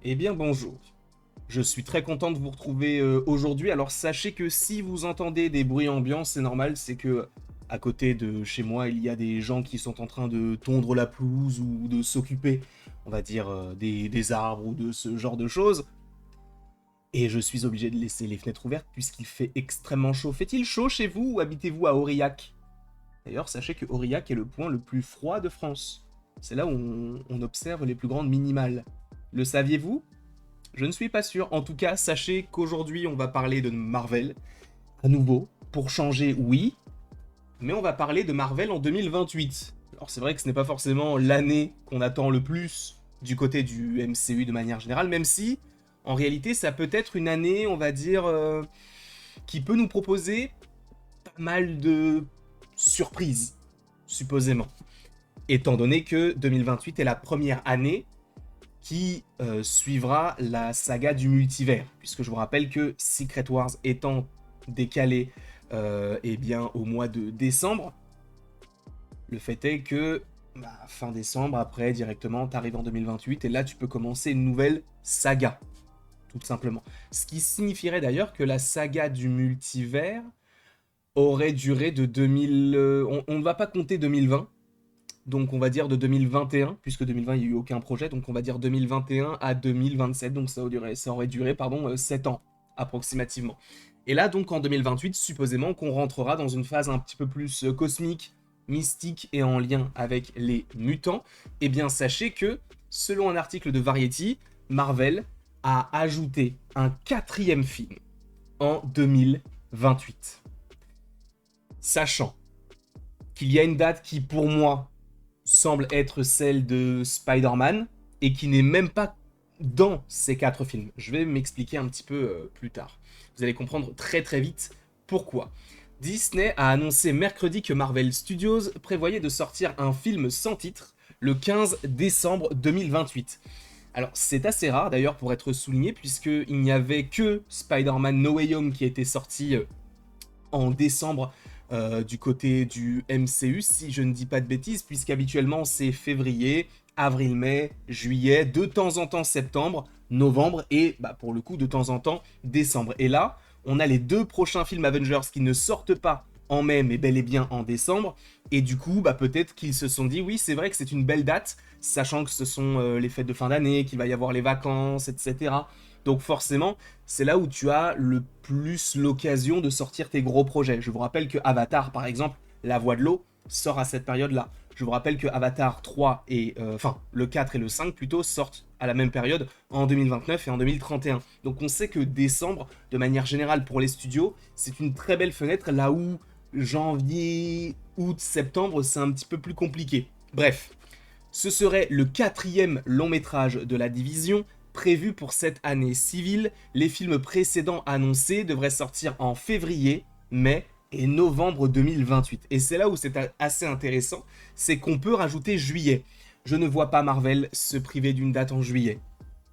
Eh bien bonjour, je suis très content de vous retrouver aujourd'hui. Alors sachez que si vous entendez des bruits ambiants, c'est normal, c'est que à côté de chez moi, il y a des gens qui sont en train de tondre la pelouse ou de s'occuper, on va dire, des arbres ou de ce genre de choses. Et je suis obligé de laisser les fenêtres ouvertes puisqu'il fait extrêmement chaud. Fait-il chaud chez vous ou habitez-vous à Aurillac? D'ailleurs, sachez que Aurillac est le point le plus froid de France. C'est là où on observe les plus grandes minimales. Le saviez-vous? Je ne suis pas sûr. En tout cas, sachez qu'aujourd'hui, on va parler de Marvel. À nouveau, pour changer, oui. Mais on va parler de Marvel en 2028. Alors c'est vrai que ce n'est pas forcément l'année qu'on attend le plus du côté du MCU de manière générale, même si, en réalité, ça peut être une année, on va dire, qui peut nous proposer pas mal de surprises, supposément. Étant donné que 2028 est la première année qui suivra la saga du multivers, puisque je vous rappelle que Secret Wars étant décalé eh bien, au mois de décembre, le fait est que fin décembre, après directement, t'arrives en 2028 et là tu peux commencer une nouvelle saga, tout simplement. Ce qui signifierait d'ailleurs que la saga du multivers aurait duré de 2000... on ne va pas compter 2020, donc on va dire de 2021, puisque 2020 il n'y a eu aucun projet, donc on va dire 2021 à 2027, donc ça aurait duré 7 ans approximativement. Et là donc en 2028, supposément qu'on rentrera dans une phase un petit peu plus cosmique, mystique et en lien avec les mutants, et bien sachez que, selon un article de Variety, Marvel a ajouté un quatrième film en 2028. Sachant qu'il y a une date qui pour moi semble être celle de Spider-Man et qui n'est même pas dans ces 4 films. Je vais m'expliquer un petit peu plus tard. Vous allez comprendre très très vite pourquoi. Disney a annoncé mercredi que Marvel Studios prévoyait de sortir un film sans titre le 15 décembre 2028. Alors c'est assez rare d'ailleurs pour être souligné puisqu'il n'y avait que Spider-Man No Way Home qui était sorti en décembre du côté du MCU, si je ne dis pas de bêtises, puisqu'habituellement c'est février, avril, mai, juillet, de temps en temps septembre, novembre et pour le coup de temps en temps décembre. Et là, on a les 2 prochains films Avengers qui ne sortent pas en mai mais bel et bien en décembre, et du coup peut-être qu'ils se sont dit oui c'est vrai que c'est une belle date, sachant que ce sont les fêtes de fin d'année, qu'il va y avoir les vacances, etc. Donc forcément, c'est là où tu as le plus l'occasion de sortir tes gros projets. Je vous rappelle que Avatar, par exemple, La Voix de l'eau, sort à cette période-là. Je vous rappelle que Avatar 3 et... le 4 et le 5 plutôt, sortent à la même période en 2029 et en 2031. Donc on sait que décembre, de manière générale pour les studios, c'est une très belle fenêtre, là où janvier, août, septembre, c'est un petit peu plus compliqué. Bref, ce serait le 4e long métrage de la division, prévu pour cette année civile. Les films précédents annoncés devraient sortir en février, mai et novembre 2028. Et c'est là où c'est assez intéressant, c'est qu'on peut rajouter juillet. Je ne vois pas Marvel se priver d'une date en juillet.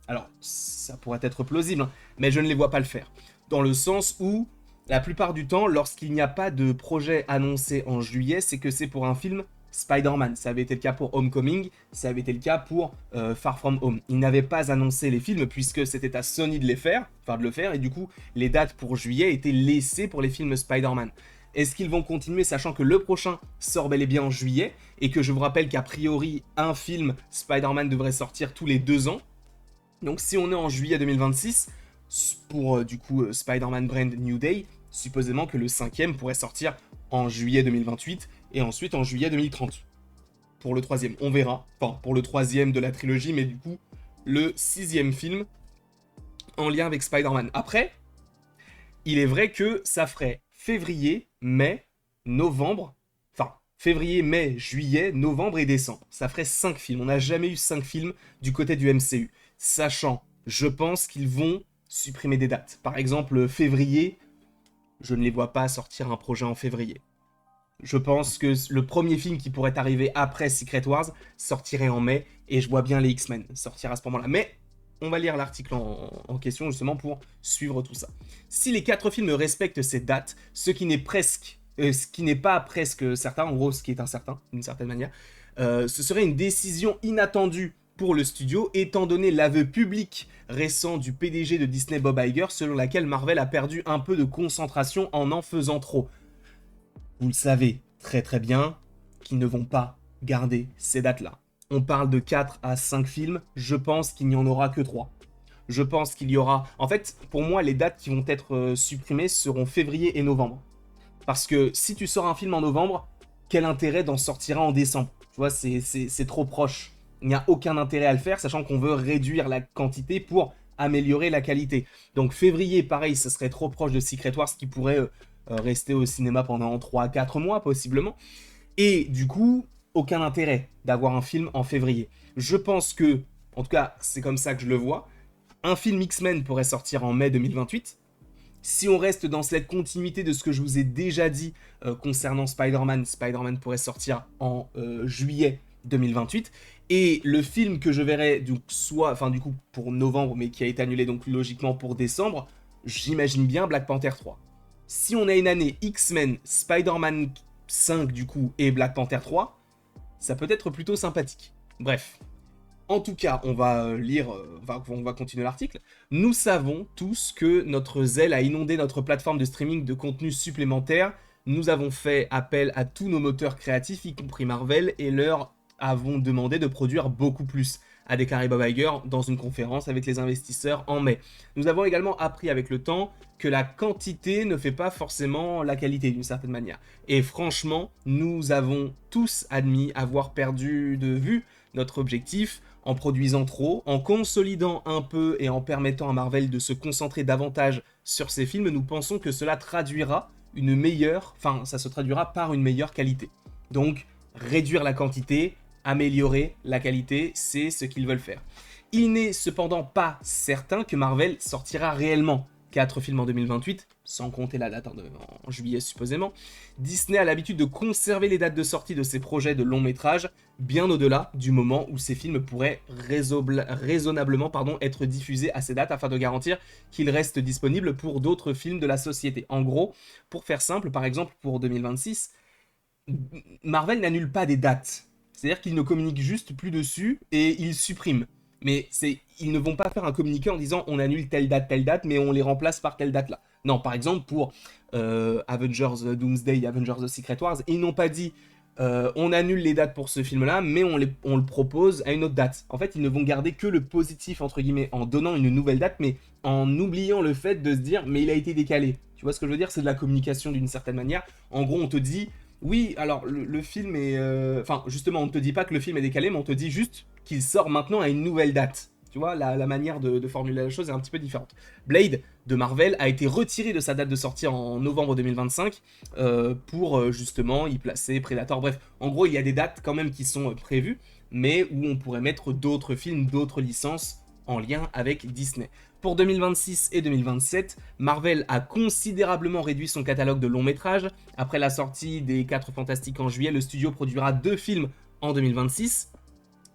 Alors, ça pourrait être plausible, hein, mais je ne les vois pas le faire. Dans le sens où, la plupart du temps, lorsqu'il n'y a pas de projet annoncé en juillet, c'est que c'est pour un film Spider-Man. Ça avait été le cas pour Homecoming, ça avait été le cas pour Far From Home. Ils n'avaient pas annoncé les films puisque c'était à Sony de le faire, et du coup, les dates pour juillet étaient laissées pour les films Spider-Man. Est-ce qu'ils vont continuer, sachant que le prochain sort bel et bien en juillet, et que je vous rappelle qu'a priori, un film Spider-Man devrait sortir tous les 2 ans. Donc si on est en juillet 2026, pour du coup Spider-Man Brand New Day, supposément que le 5e pourrait sortir en juillet 2028 et ensuite en juillet 2030. Pour le 3e, on verra. Enfin, pour le 3e de la trilogie, mais du coup, le 6e film en lien avec Spider-Man. Après, il est vrai que ça ferait février, mai, novembre, enfin, février, mai, juillet, novembre et décembre. Ça ferait 5 films. On n'a jamais eu 5 films du côté du MCU. Sachant, je pense qu'ils vont supprimer des dates. Par exemple, février, je ne les vois pas sortir un projet en février. Je pense que le premier film qui pourrait arriver après Secret Wars sortirait en mai, et je vois bien les X-Men sortir à ce moment-là. Mais on va lire l'article en question justement pour suivre tout ça. Si les 4 films respectent ces dates, ce qui n'est pas presque certain, en gros ce qui est incertain d'une certaine manière, ce serait une décision inattendue pour le studio, étant donné l'aveu public récent du PDG de Disney, Bob Iger, selon laquelle Marvel a perdu un peu de concentration en faisant trop. Vous le savez très très bien qu'ils ne vont pas garder ces dates-là. On parle de 4 à 5 films, je pense qu'il n'y en aura que 3. Je pense qu'il y aura... En fait, pour moi, les dates qui vont être supprimées seront février et novembre. Parce que si tu sors un film en novembre, quel intérêt d'en sortir un en décembre? Tu vois, c'est trop proche. Il n'y a aucun intérêt à le faire, sachant qu'on veut réduire la quantité pour améliorer la qualité. Donc février, pareil, ça serait trop proche de Secret Wars, qui pourrait rester au cinéma pendant 3 à 4 mois, possiblement. Et du coup, aucun intérêt d'avoir un film en février. Je pense que, en tout cas, c'est comme ça que je le vois, un film X-Men pourrait sortir en mai 2028. Si on reste dans cette continuité de ce que je vous ai déjà dit concernant Spider-Man, Spider-Man pourrait sortir en juillet 2028. Et le film que je verrai, donc, du coup pour novembre, mais qui a été annulé donc logiquement pour décembre, j'imagine bien Black Panther 3. Si on a une année X-Men, Spider-Man 5 du coup, et Black Panther 3, ça peut être plutôt sympathique. Bref. En tout cas, on va on va continuer l'article. Nous savons tous que notre zèle a inondé notre plateforme de streaming de contenu supplémentaire. Nous avons fait appel à tous nos moteurs créatifs, y compris Marvel, et leur avons demandé de produire beaucoup plus, a déclaré Bob Iger dans une conférence avec les investisseurs en mai. Nous avons également appris avec le temps que la quantité ne fait pas forcément la qualité d'une certaine manière. Et franchement, nous avons tous admis avoir perdu de vue notre objectif en produisant trop, en consolidant un peu et en permettant à Marvel de se concentrer davantage sur ses films. Nous pensons que cela traduira ça se traduira par une meilleure qualité. Donc, réduire la quantité, améliorer la qualité, c'est ce qu'ils veulent faire. Il n'est cependant pas certain que Marvel sortira réellement 4 films en 2028, sans compter la date en juillet supposément. Disney a l'habitude de conserver les dates de sortie de ses projets de long métrage, bien au-delà du moment où ces films pourraient raisonnablement être diffusés à ces dates afin de garantir qu'ils restent disponibles pour d'autres films de la société. En gros, pour faire simple, par exemple pour 2026, Marvel n'annule pas des dates. C'est-à-dire qu'ils ne communiquent juste plus dessus et ils suppriment. Mais ils ne vont pas faire un communiqué en disant on annule telle date, mais on les remplace par telle date là. Non, par exemple pour Avengers Doomsday, Avengers The Secret Wars, ils n'ont pas dit on annule les dates pour ce film-là, mais on le propose à une autre date. En fait, ils ne vont garder que le positif, entre guillemets, en donnant une nouvelle date, mais en oubliant le fait de se dire mais il a été décalé. Tu vois ce que je veux dire? C'est de la communication d'une certaine manière. En gros, on te dit oui, alors le film est... Enfin, justement, on ne te dit pas que le film est décalé, mais on te dit juste qu'il sort maintenant à une nouvelle date. Tu vois, la manière de formuler la chose est un petit peu différente. Blade, de Marvel, a été retiré de sa date de sortie en novembre 2025 pour justement y placer Predator. Bref, en gros, il y a des dates quand même qui sont prévues, mais où on pourrait mettre d'autres films, d'autres licences en lien avec Disney. Pour 2026 et 2027, Marvel a considérablement réduit son catalogue de longs métrages. Après la sortie des 4 Fantastiques en juillet, le studio produira 2 films en 2026,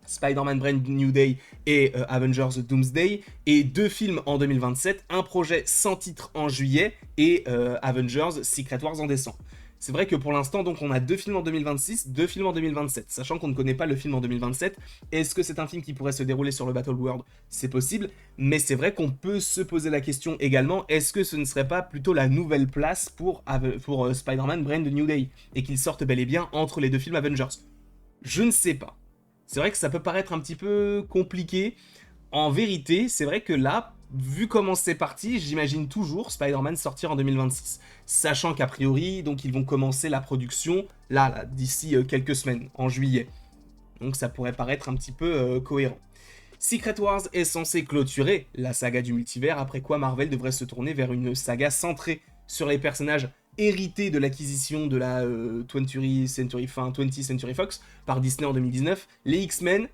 Spider-Man Brand New Day et Avengers Doomsday, et 2 films en 2027, un projet sans titre en juillet et Avengers Secret Wars en décembre. C'est vrai que pour l'instant, donc, on a 2 films en 2026, 2 films en 2027, sachant qu'on ne connaît pas le film en 2027. Est-ce que c'est un film qui pourrait se dérouler sur le Battle World? C'est possible, mais c'est vrai qu'on peut se poser la question également, est-ce que ce ne serait pas plutôt la nouvelle place pour Spider-Man Brand New Day, et qu'il sorte bel et bien entre les 2 films Avengers? Je ne sais pas. C'est vrai que ça peut paraître un petit peu compliqué. En vérité, c'est vrai que là, vu comment c'est parti, j'imagine toujours Spider-Man sortir en 2026. Sachant qu'a priori, donc ils vont commencer la production là d'ici quelques semaines, en juillet. Donc ça pourrait paraître un petit peu cohérent. Secret Wars est censé clôturer la saga du multivers, après quoi Marvel devrait se tourner vers une saga centrée sur les personnages hérités de l'acquisition de la 20th Century Fox par Disney en 2019, les X-Men,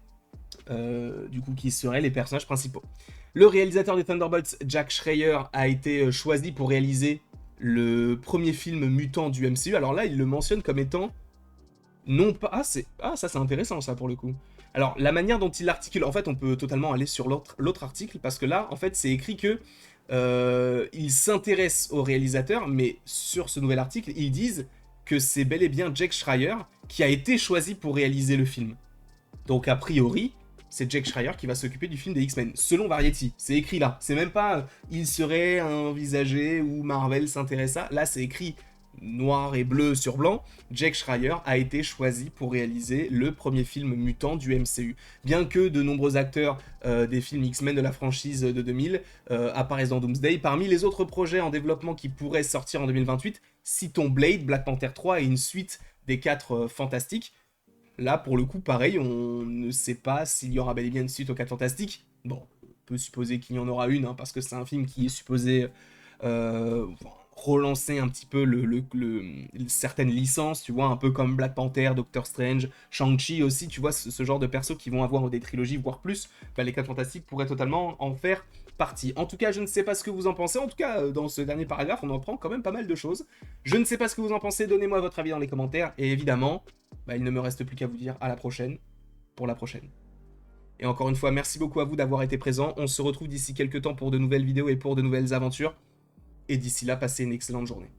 du coup qui seraient les personnages principaux. Le réalisateur des Thunderbolts, Jack Schreier, a été choisi pour réaliser le premier film mutant du MCU. Alors là, il le mentionne comme étant non pas... ça c'est intéressant ça pour le coup. Alors la manière dont il l'articule, en fait on peut totalement aller sur l'autre article, parce que là en fait c'est écrit que il s'intéresse au réalisateur, mais sur ce nouvel article ils disent que c'est bel et bien Jack Schreier qui a été choisi pour réaliser le film. Donc a priori, c'est Jack Schreier qui va s'occuper du film des X-Men, selon Variety. C'est écrit là. C'est même pas il serait envisagé ou Marvel s'intéresse à. Là, c'est écrit noir et bleu sur blanc. Jack Schreier a été choisi pour réaliser le premier film mutant du MCU. Bien que de nombreux acteurs des films X-Men de la franchise de 2000 apparaissent dans Doomsday, parmi les autres projets en développement qui pourraient sortir en 2028, citons Blade, Black Panther 3 et une suite des 4 Fantastiques. Là, pour le coup, pareil, on ne sait pas s'il y aura bel et bien une suite aux 4 Fantastiques. Bon, on peut supposer qu'il y en aura une, hein, parce que c'est un film qui est supposé relancer un petit peu certaines licences, tu vois, un peu comme Black Panther, Doctor Strange, Shang-Chi aussi, tu vois, ce genre de persos qui vont avoir des trilogies, voire plus. Bah, les 4 Fantastiques pourraient totalement en faire partie. En tout cas, je ne sais pas ce que vous en pensez. En tout cas, dans ce dernier paragraphe, on en prend quand même pas mal de choses. Je ne sais pas ce que vous en pensez. Donnez-moi votre avis dans les commentaires. Et évidemment, bah, il ne me reste plus qu'à vous dire à la prochaine pour la prochaine. Et encore une fois, merci beaucoup à vous d'avoir été présents. On se retrouve d'ici quelques temps pour de nouvelles vidéos et pour de nouvelles aventures. Et d'ici là, passez une excellente journée.